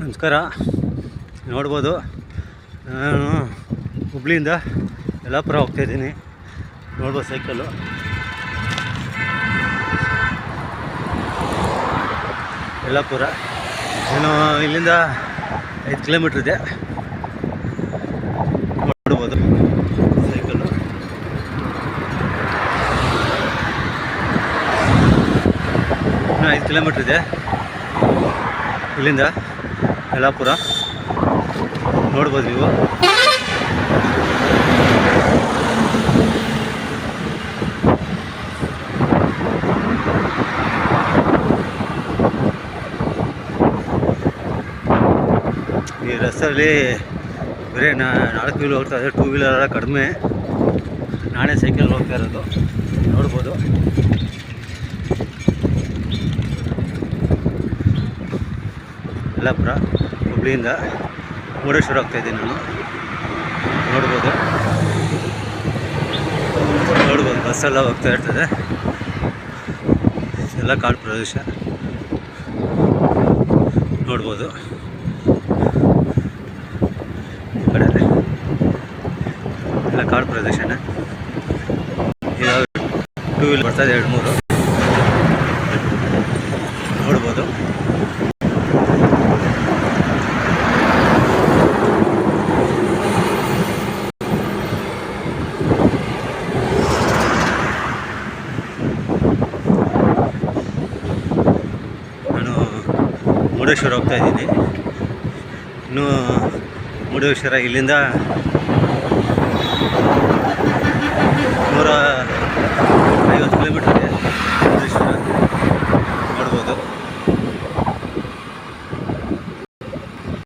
ನಮಸ್ಕಾರ. ನೋಡ್ಬೋದು, ನಾನು ಹುಬ್ಳಿಯಿಂದ ಯಲ್ಲಾಪುರ ಹೋಗ್ತಾಯಿದ್ದೀನಿ. ನೋಡ್ಬೋದು ಸೈಕಲ್ಲು. ಯಲ್ಲಾಪುರ ಏನು ಇಲ್ಲಿಂದ 5 ಕಿಲೋಮೀಟ್ರ್ ಇದೆ. ನೋಡ್ಬೋದು ಸೈಕಲ್ಲು. ಇನ್ನೂ 5 ಕಿಲೋಮೀಟ್ರ್ ಇದೆ ಇಲ್ಲಿಂದ ಯಲ್ಲಾಪುರ. ನೋಡ್ಬೋದು ನೀವು. ಈ ರಸ್ತೆಯಲ್ಲಿ ಬರೀ 4 ವೀಲರ್ ಹೋಗ್ತಾ ಇದೆ, 2 ವೀಲರ್ ಎಲ್ಲ ಕಡಿಮೆ. ನಾನೇ ಸೈಕಲ್ ಹೋಗ್ತಾ ಇರೋದು. ನೋಡ್ಬೋದು. ಯಲ್ಲಾಪುರ ಹುಬ್ಳಿಯಿಂದ ಮುರುಡೇಶ್ವರ ಹೋಗ್ತಾಯಿದ್ದೀನಿ ನಾನು. ನೋಡ್ಬೋದು ಬಸ್ಸೆಲ್ಲ ಹೋಗ್ತಾ ಇರ್ತದೆ. ಎಲ್ಲ ಕಾಡು ಪ್ರದೇಶ. ನೋಡ್ಬೋದು ಈ ಕಡೆ ಎಲ್ಲ ಕಾಡು ಪ್ರದೇಶನೇ. ಈಗ 2 ವೀಲರ್ ಬರ್ತಾಯಿದೆ, 2-3. ನೋಡ್ಬೋದು. ಮುರುಡೇಶ್ವರ ಹೋಗ್ತಾಯಿದ್ದೀನಿ. ಇನ್ನೂ ಮುರುಡೇಶ್ವರ ಇಲ್ಲಿಂದ 150 ಕಿಲೋಮೀಟ್ರ್ ಇದೆ.